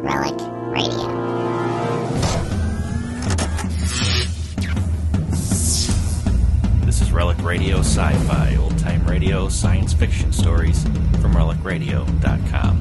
Relic Radio. This is Relic Radio Sci-Fi, old-time radio, science fiction stories from relicradio.com.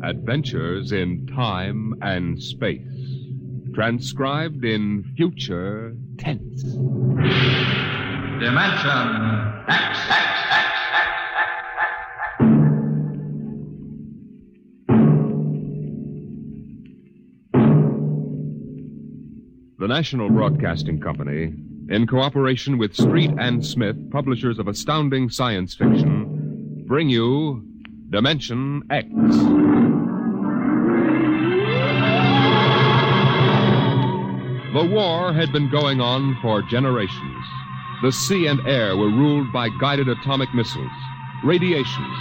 Adventures in Time and Space, transcribed in future tense. Dimension X. The National Broadcasting Company, in cooperation with Street and Smith, publishers of astounding science fiction, bring you Dimension X. The war had been going on for generations. The sea and air were ruled by guided atomic missiles. Radiations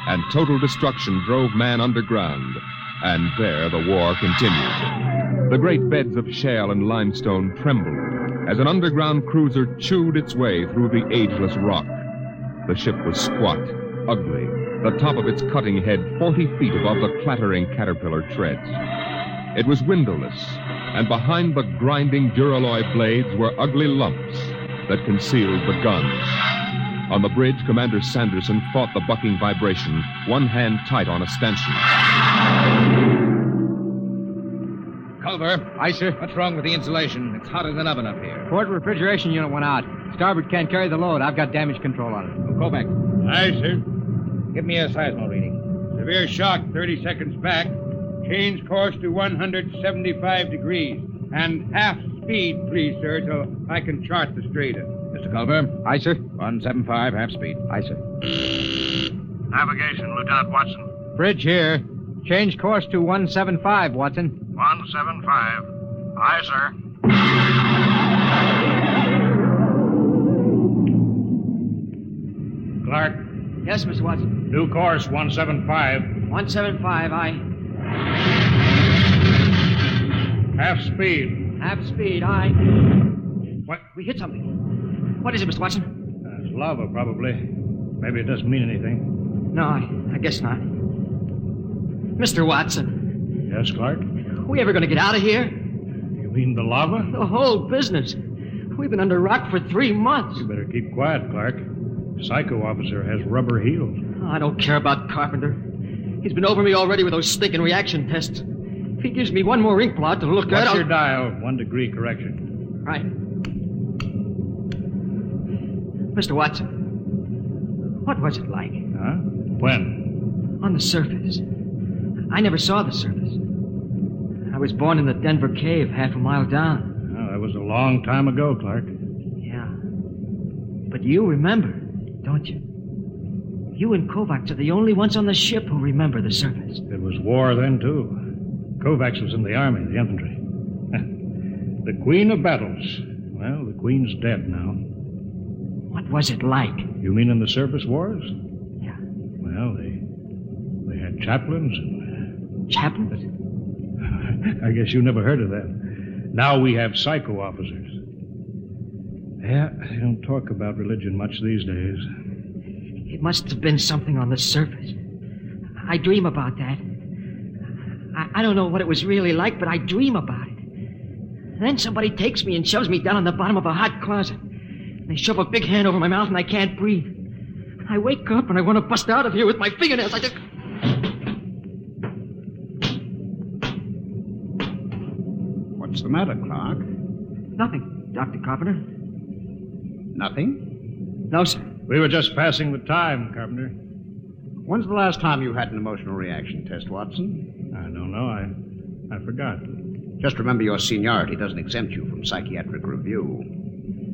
and total destruction drove man underground. And there the war continued. The great beds of shale and limestone trembled as an underground cruiser chewed its way through the ageless rock. The ship was squat, ugly, the top of its cutting head 40 feet above the clattering caterpillar treads. It was windowless, and behind the grinding duralloy blades were ugly lumps that concealed the guns. On the bridge, Commander Sanderson fought the bucking vibration, one hand tight on a stanchion. Culver. Aye, sir. What's wrong with the insulation? It's hotter than oven up here. Port refrigeration unit went out. Starboard can't carry the load. I've got damage control on it. Well, go back. Aye, sir. Give me a seismo reading. Severe shock 30 seconds back. Change course to 175 degrees. And half speed, please, sir, so I can chart the strata. Mr. Culver. Aye, sir. 175, half speed. Aye, sir. Navigation, Lieutenant Watson. Bridge here. Change course to 175, Watson. 175. Aye, sir. Clark, Yes, Mr. Watson. new course 175. 175, aye. Half speed. Half speed, aye. What? We hit something. What is it, Mr. Watson? It's lava, probably. Maybe it doesn't mean anything. No, I guess not. Mr. Watson, Yes, Clark? we ever going to get out of here? You mean the lava? The whole business. We've been under rock for 3 months. You better keep quiet, Clark. Psycho officer has rubber heels. Oh, I don't care about Carpenter. He's been over me already with those stinking reaction tests. If he gives me one more ink blot to look at, What's I'll... your dial? 1 degree correction. Right. Mr. Watson, what was it like? Huh? When? On the surface. I never saw the surface. I was born in the Denver cave, half a mile down. Well, that was a long time ago, Clark. Yeah. But you remember, don't you? You and Kovacs are the only ones on the ship who remember the surface. It was war then, too. Kovacs was in the army, the infantry. The Queen of Battles. Well, the Queen's dead now. What was it like? You mean in the surface wars? Yeah. Well, they had chaplains and... Chaplains? I guess you never heard of that. Now we have psycho officers. Yeah, they don't talk about religion much these days. It must have been something on the surface. I dream about that. I don't know what it was really like, but I dream about it. Then somebody takes me and shoves me down in the bottom of a hot closet. They shove a big hand over my mouth and I can't breathe. I wake up and I want to bust out of here with my fingernails. I just... What's the matter, Clark? Nothing, Dr. Carpenter. Nothing? No, sir. We were just passing the time, Carpenter. When's the last time you had an emotional reaction test, Watson? I don't know. I forgot. Just remember your seniority doesn't exempt you from psychiatric review.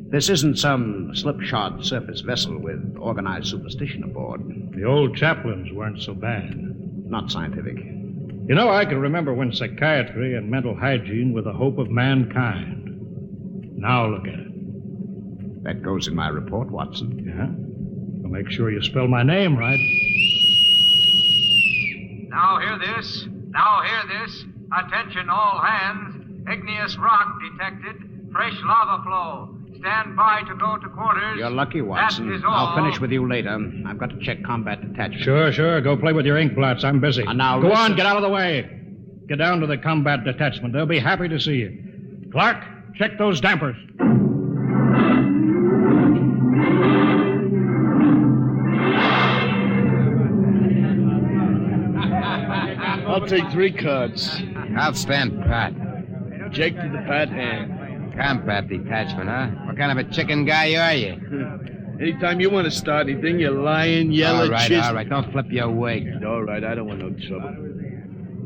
This isn't some slipshod surface vessel with organized superstition aboard. The old chaplains weren't so bad. Not scientific. You know, I can remember when psychiatry and mental hygiene were the hope of mankind. Now look at it. That goes in my report, Watson. Yeah? Well, make sure you spell my name right. Now hear this. Now hear this. Attention all hands. Igneous rock detected. Fresh lava flow. Stand by to go to quarters. You're lucky, Watson. That is all. I'll finish with you later. I've got to check combat detachment. Sure. Go play with your ink blots. I'm busy. Now Go listen. on, get out of the way. Get down to the combat detachment. They'll be happy to see you. Clark, check those dampers. I'll take 3 cards. I'll stand pat. Jake to the pat hand. Combat detachment, huh? What kind of a chicken guy are you? Anytime you want to start anything, you lying, yellow, All right. Don't flip your wig. All right, I don't want no trouble.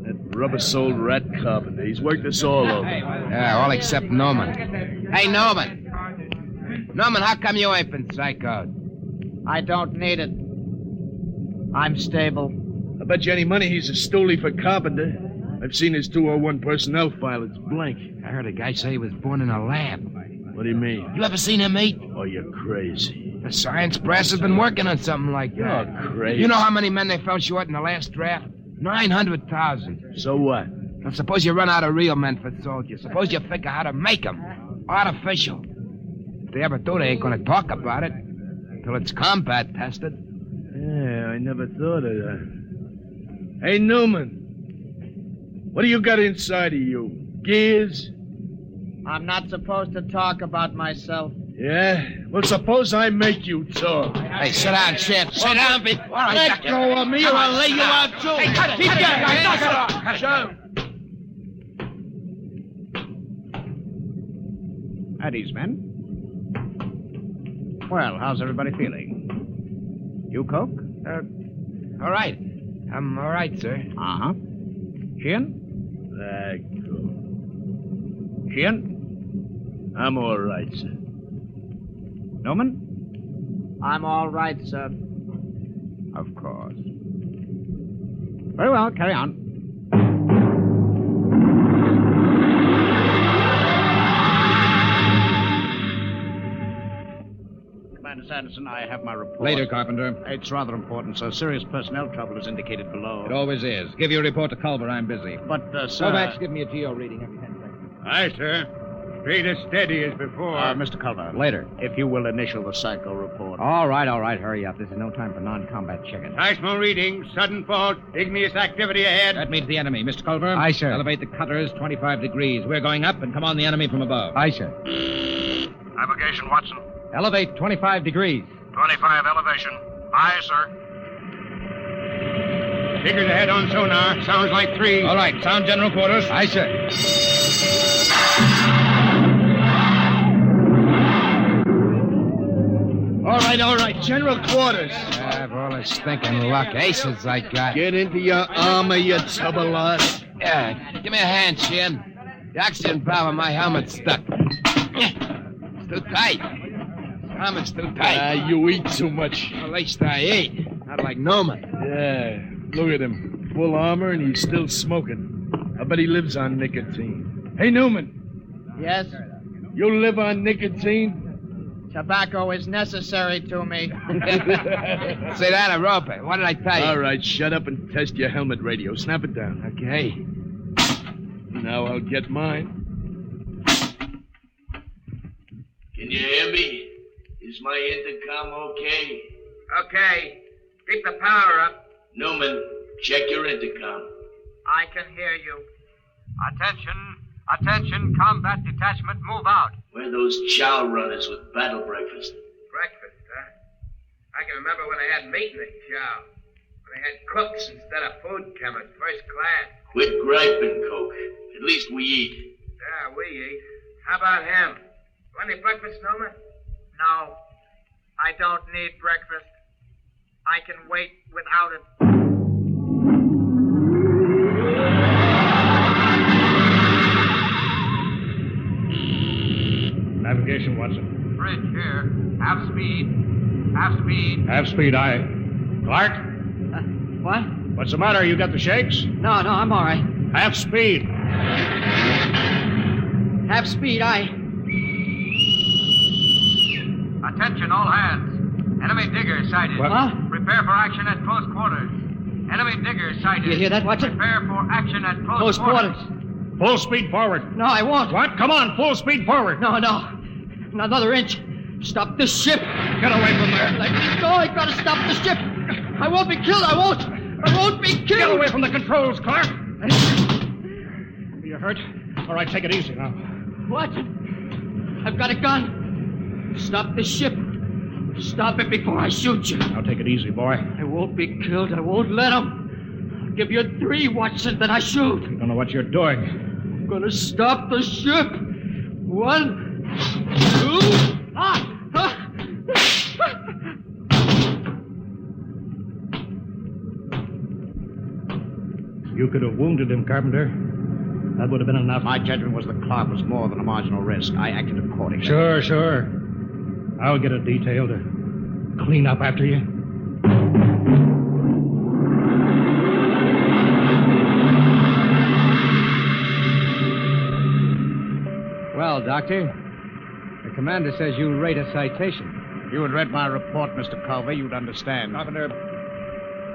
That rubber-soled rat carpenter, he's worked us all over. Yeah, all except Norman. Hey, Norman. Norman, how come you ain't been psychoed? I don't need it. I'm stable. I bet you any money he's a stoolie for carpenter. I've seen his 201 personnel file. It's blank. I heard a guy say he was born in a lab. What do you mean? You ever seen him eat? Oh, you're crazy. The science press has been working on something like that. You're crazy. You know how many men they fell short in the last draft? 900,000. So what? Now, suppose you run out of real men for soldiers. Suppose you figure how to make them. Artificial. If they ever do, they ain't going to talk about it until it's combat tested. Yeah, I never thought of that. Hey, Newman. What do you got inside of you? Gears? I'm not supposed to talk about myself. Yeah? Well, suppose I make you talk. Hey, sit down, Sheriff. Sit down. All right, Let go of me or I'll lay you out, too. Hey, cut it. Keep Cut that. it. Knock it Cut off. it. Shut up. At ease, men. Well, how's everybody feeling? You, Coke? All right. I'm all right, sir. Uh-huh. Sheehan? Sheehan? I'm all right, sir. Norman? I'm all right, sir. Of course. Very well, carry on. Commander Sanderson, I have my report. Later, Carpenter. It's rather important, sir. Serious personnel trouble is indicated below. It always is. Give your report to Culver. I'm busy. But, sir... Kovacs, give me a geo reading every 10 seconds. Aye, sir. Straight as steady as before. Mr. Culver. Later. If you will initial the psycho report. All right. Hurry up. This is no time for non-combat checking. Seismo reading. Sudden fault. Igneous activity ahead. That means the enemy. Mr. Culver? Aye, sir. Elevate the cutters 25 degrees. We're going up and come on the enemy from above. Aye, sir. Navigation, Watson. Elevate 25 degrees. 25 elevation. Aye, sir. Figures ahead on sonar. Sounds like 3. All right. Sound general quarters. Aye, sir. All right. General quarters. Have all the stinking luck. Aces I got. Get into your armor, you tubbalot. Yeah. Give me a hand, Shin. The oxygen valve on my helmet's stuck. It's too tight. The helmet's too tight. You eat too much. At least I eat. Not like Norman. Yeah, look at him. Full armor and he's still smoking. I bet he lives on nicotine. Hey, Newman. Yes? You live on nicotine? Tobacco is necessary to me. Say that, a rope. What did I tell you? All right, shut up and test your helmet radio. Snap it down. Okay. Now I'll get mine. Can you hear me? Is my intercom okay? Okay. Keep the power up. Newman, check your intercom. I can hear you. Attention, combat detachment, move out. Where are those chow runners with battle breakfast? Breakfast, huh? I can remember when they had meat in the chow. When they had cooks instead of food chemists, first class. Quit griping, Coke. At least we eat. Yeah, we eat. How about him? Want any breakfast, Noma? No. I don't need breakfast. I can wait without it. Navigation, Watson. Bridge here. Half speed. Half speed, aye. Clark? What? What's the matter? You got the shakes? No, I'm all right. Half speed. Half speed, aye. Attention, all hands. Enemy digger sighted. What? Prepare for action at close quarters. Enemy digger sighted. You hear that, Watson? Prepare for action at Close quarters. Full speed forward. No, I won't. What? Come on, full speed forward. No. Not another inch. Stop the ship. Get away from there. Let me go. I gotta stop the ship. I won't be killed. I won't be killed. Get away from the controls, Clark. You hurt? All right, take it easy now. Watson, I've got a gun. Stop the ship. Stop it before I shoot you. Now take it easy, boy. I won't be killed. I won't let him. I'll give you 3, Watson, then I shoot. You don't know what you're doing. I'm gonna stop the ship. 1, 2... You could have wounded him, Carpenter. That would have been enough. My judgment was the Clark was more than a marginal risk. I acted accordingly. Sure. I'll get a detail to clean up after you. Well, Doctor, the commander says you rate a citation. If you had read my report, Mr. Culver, you'd understand. Carpenter.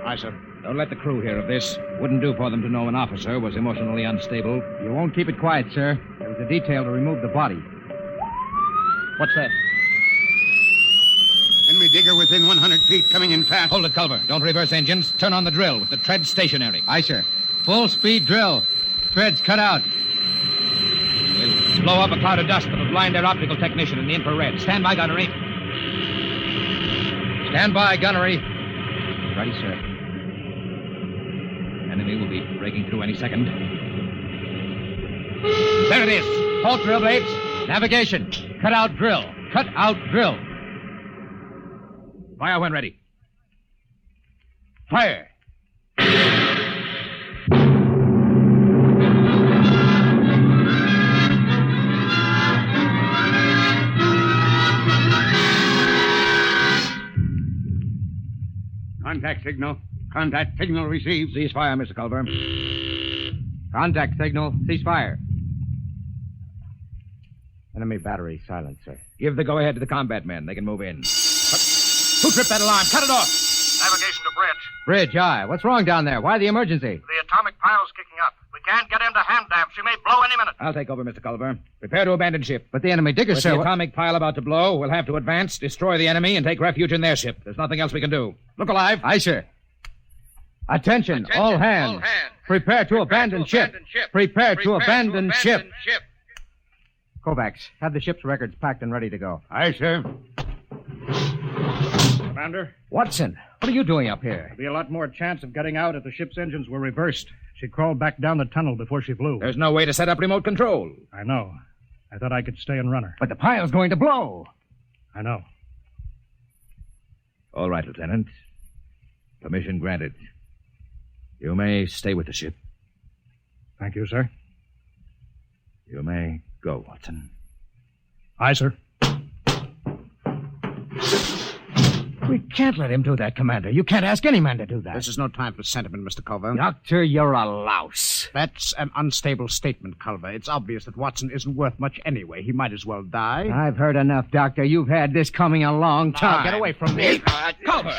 Aye, sir. Don't let the crew hear of this. Wouldn't do for them to know an officer was emotionally unstable. You won't keep it quiet, sir. There was a detail to remove the body. What's that? Enemy digger within 100 feet, coming in fast. Hold it, Culver. Don't reverse engines. Turn on the drill with the tread stationary. Aye, sir. Full speed drill. Treads cut out. We'll blow up a cloud of dust that'll blind their optical technician in the infrared. Stand by, gunnery. Stand by, gunnery. Ready, sir. Enemy will be breaking through any second. There it is. Halt drill blades. Navigation. Cut out drill. Cut out drill. Fire when ready. Fire. Contact signal. Contact signal received. Cease fire, Mr. Culver. Contact signal. Cease fire. Enemy battery silent, sir. Give the go-ahead to the combat men. They can move in. Who tripped that alarm? Cut it off. Navigation to bridge. Bridge, aye. What's wrong down there? Why the emergency? The atomic pile's kicking up. We can't get into hand dam. She may blow any minute. I'll take over, Mr. Culver. Prepare to abandon ship. But the enemy diggers, With sir. the atomic pile about to blow, we'll have to advance, destroy the enemy, and take refuge in their ship. There's nothing else we can do. Look alive. Aye, sir. Attention, all hands. Prepare to abandon ship. Prepare to abandon ship. Kovacs, have the ship's records packed and ready to go. Aye, sir. Commander? Watson, what are you doing up here? There'd be a lot more chance of getting out if the ship's engines were reversed. She crawled back down the tunnel before she flew. There's no way to set up remote control. I know. I thought I could stay and run her. But the pile's going to blow. I know. All right, Lieutenant. Permission granted. You may stay with the ship. Thank you, sir. You may go, Watson. Aye, sir. We can't let him do that, Commander. You can't ask any man to do that. This is no time for sentiment, Mr. Culver. Doctor, you're a louse. That's an unstable statement, Culver. It's obvious that Watson isn't worth much anyway. He might as well die. I've heard enough, Doctor. You've had this coming a long time. Now, get away from me. Culver!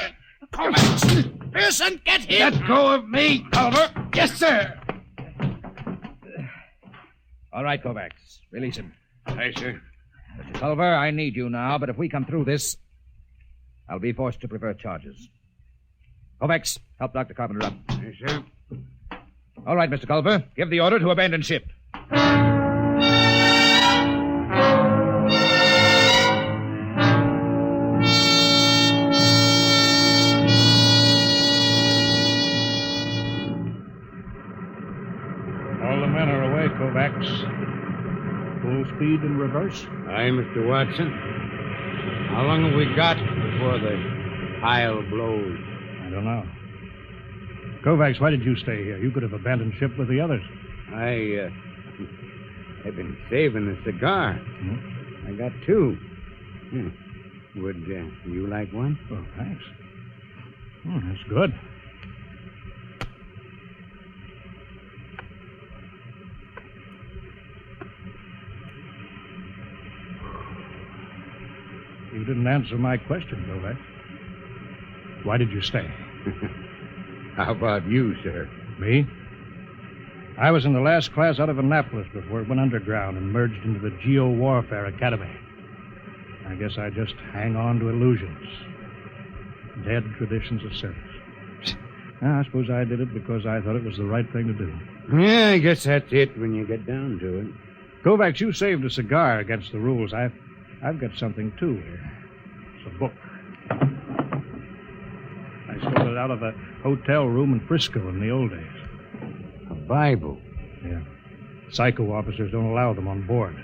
Pearson, get him! Let go of me, Culver! Yes, sir. All right, Kovacs. Release him. Aye, sir. Mr. Culver, I need you now, but if we come through this, I'll be forced to prefer charges. Kovacs, help Dr. Carpenter up. Aye, sir. All right, Mr. Culver, give the order to abandon ship. All the men are away, Kovacs. Full speed in reverse. Aye, Mr. Watson. How long have we got before the pile blows? I don't know. Kovacs, why did you stay here? You could have abandoned ship with the others. I've been saving a cigar. Hmm? I got 2. Would you like one? Oh, thanks. That's good. You didn't answer my question, Kovacs. Why did you stay? How about you, sir? Me? I was in the last class out of Annapolis before it went underground and merged into the Geo-Warfare Academy. I guess I just hang on to illusions. Dead traditions of service. I suppose I did it because I thought it was the right thing to do. Yeah, I guess that's it when you get down to it. Kovacs, you saved a cigar against the rules. I've got something, too, here. It's a book. I stole it out of a hotel room in Frisco in the old days. A Bible? Yeah. Psycho officers don't allow them on board.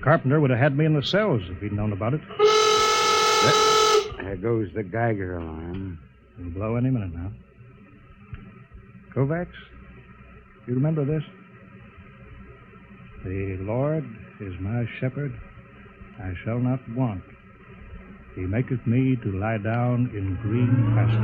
Carpenter would have had me in the cells if he'd known about it. There goes the Geiger alarm. It'll blow any minute now. Kovacs, you remember this? The Lord is my shepherd, I shall not want. He maketh me to lie down in green pastures.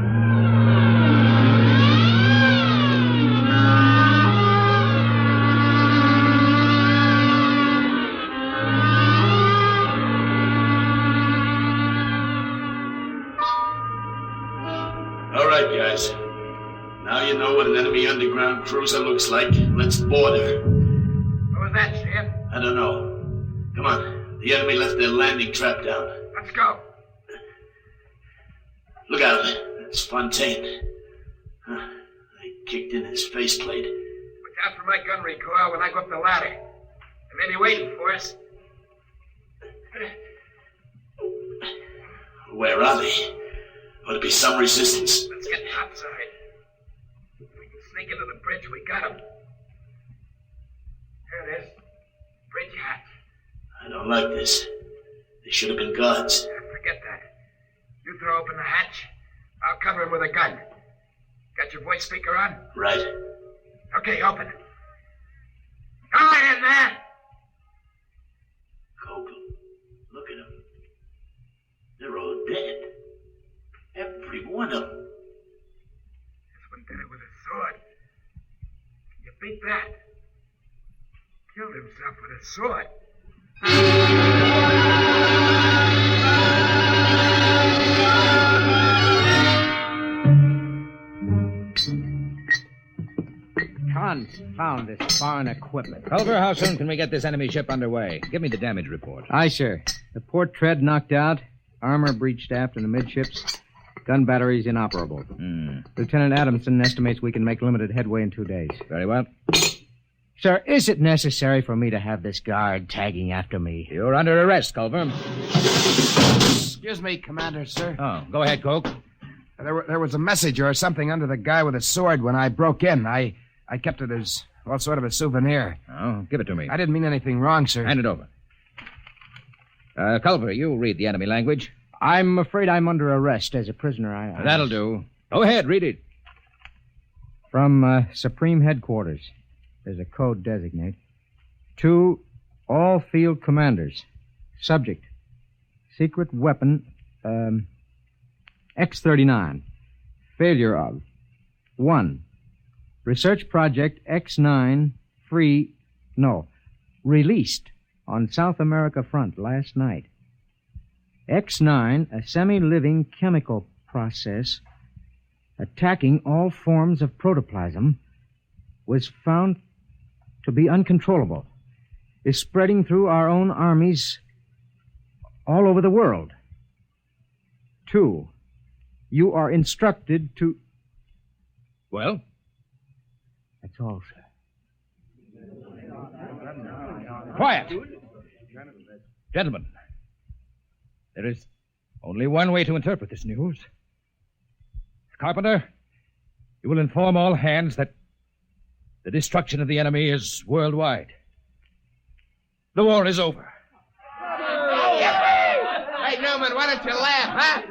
All right, guys. Now you know what an enemy underground cruiser looks like. Let's board her. What was that, Sheriff? I don't know. Come on. The enemy left their landing trap down. Let's go. Look out. That's Fontaine. They kicked in his faceplate. Look out for my gun recoil when I go up the ladder. They may be waiting for us. Where are they? Ought to be some resistance. Let's get outside. If we can sneak into the bridge, we got him. There it is. Bridge hatch. I don't like this. They should have been guards. Forget that. You throw open the hatch. I'll cover him with a gun. Got your voice speaker on? Right. Okay, open it. Go on in there. Kogal. Look at them. They're all dead. Every one of them. This one did it with a sword. Can you beat that? Killed himself with a sword. Confound this foreign equipment. Culver, how soon can we get this enemy ship underway? Give me the damage report. Aye, sir. The port tread knocked out, armor breached aft and amidships, gun batteries inoperable. Lieutenant Adamson estimates we can make limited headway in 2 days. Very well. Sir, is it necessary for me to have this guard tagging after me? You're under arrest, Culver. Excuse me, Commander, sir. Oh, go ahead, Coke. There was a message or something under the guy with a sword when I broke in. I kept it as, well, sort of a souvenir. Oh, give it to me. I didn't mean anything wrong, sir. Hand it over. Culver, you read the enemy language. I'm afraid I'm under arrest as a prisoner. That'll do. Go ahead, read it. From Supreme Headquarters. There's a code designate. To all field commanders. Subject. Secret weapon, X-39. Failure of. 1. Research project X9 released on South America front last night. X9, a semi-living chemical process attacking all forms of protoplasm, was found to be uncontrollable, is spreading through our own armies all over the world. 2, you are instructed to... Well? That's all, sir. Quiet. Gentlemen, there is only one way to interpret this news. Carpenter, you will inform all hands that the destruction of the enemy is worldwide. The war is over. Hey, Newman, why don't you laugh, huh?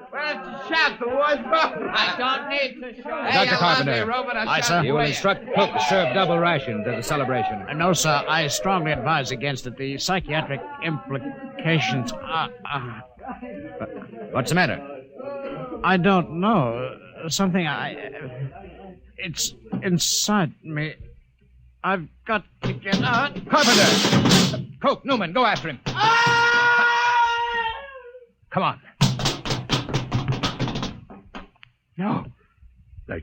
Why don't you shout the war's over? I don't need to shout. Hey, Dr. Carpenter. Aye, sir. You will instruct Cook to serve double rations as a celebration. No, sir. I strongly advise against it. The psychiatric implications are... What's the matter? I don't know. Something it's inside me. I've got to get out. Carpenter! Coke, Newman, go after him. Come on. No. That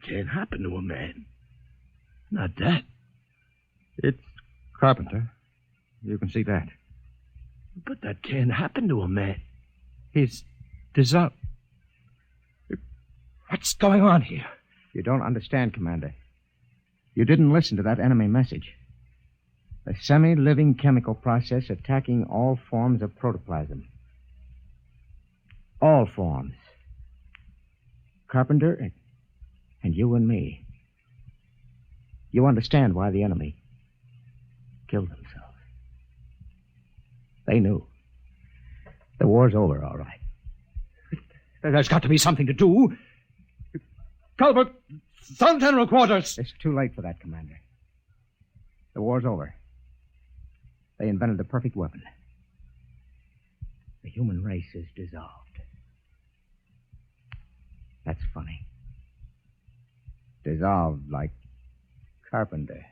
can't happen to a man. Not that. It's Carpenter. You can see that. But that can't happen to a man. He's dissolved. What's going on here? You don't understand, Commander. You didn't listen to that enemy message. A semi-living chemical process attacking all forms of protoplasm. All forms. Carpenter and you and me. You understand why the enemy killed themselves. They knew. The war's over, all right. There's got to be something to do. Culbert, Sun General Quarters. It's too late for that, Commander. The war's over. They invented the perfect weapon. The human race is dissolved. That's funny. Dissolved like Carpenter.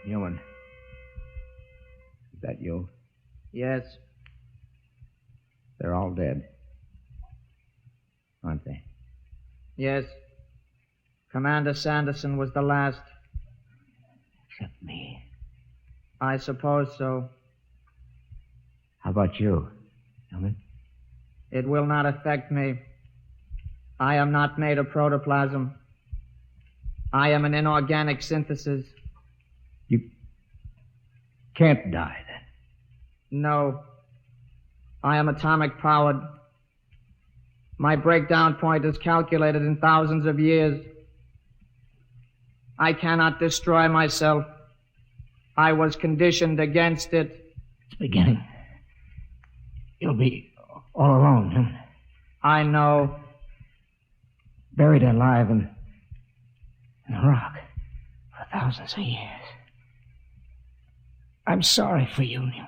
Newman. Is that you? Yes. They're all dead. Aren't they? Yes. Commander Sanderson was the last. Except me. I suppose so. How about you, Newman? It will not affect me. I am not made of protoplasm. I am an inorganic synthesis. You can't die, then. No. I am atomic powered. My breakdown point is calculated in thousands of years. I cannot destroy myself. I was conditioned against it. It's beginning. You'll be all alone, Newman. I know. Buried alive in a rock for thousands of years. I'm sorry for you, Newman.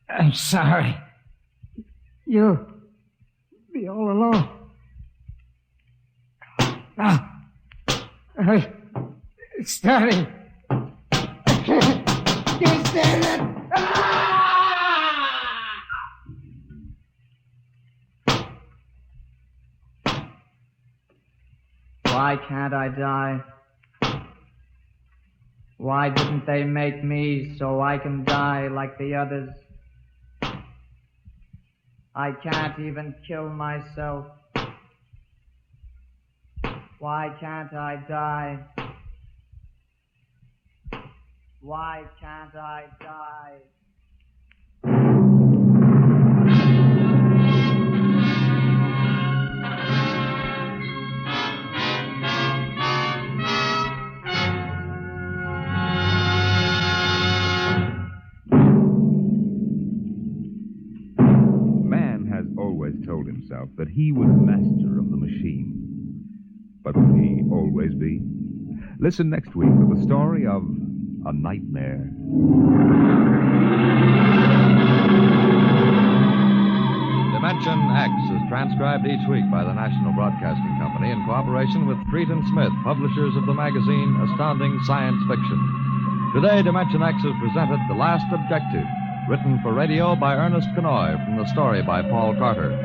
I'm sorry. You'll be all alone. Now, it's starting. I can't stand it. Why can't I die? Why didn't they make me so I can die like the others? I can't even kill myself. Why can't I die? Why can't I die? Told himself that he was master of the machine. But will he always be? Listen next week to the story of a nightmare. Dimension X is transcribed each week by the National Broadcasting Company in cooperation with Treat & Smith, publishers of the magazine Astounding Science Fiction. Today, Dimension X has presented The Last Objective, written for radio by Ernest Kenoy from the story by Paul Carter.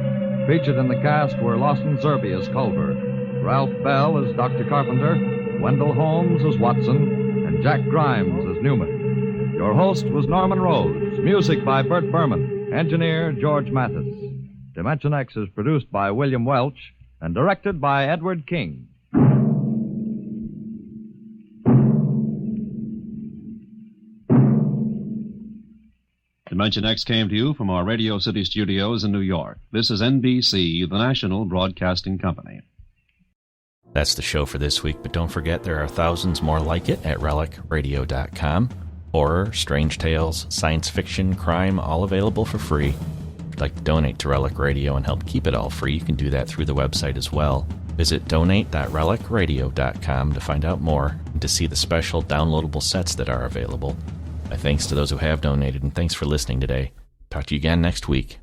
Featured in the cast were Lawson Zerbe as Culver, Ralph Bell as Dr. Carpenter, Wendell Holmes as Watson, and Jack Grimes as Newman. Your host was Norman Rose. Music by Bert Berman. Engineer George Mathis. Dimension X is produced by William Welch and directed by Edward King. Dimension X came to you from our Radio City studios in New York. This is NBC, the National Broadcasting Company. That's the show for this week, but don't forget there are thousands more like it at relicradio.com. Horror, strange tales, science fiction, crime, all available for free. If you'd like to donate to Relic Radio and help keep it all free, you can do that through the website as well. Visit donate.relicradio.com to find out more and to see the special downloadable sets that are available. My thanks to those who have donated, and thanks for listening today. Talk to you again next week.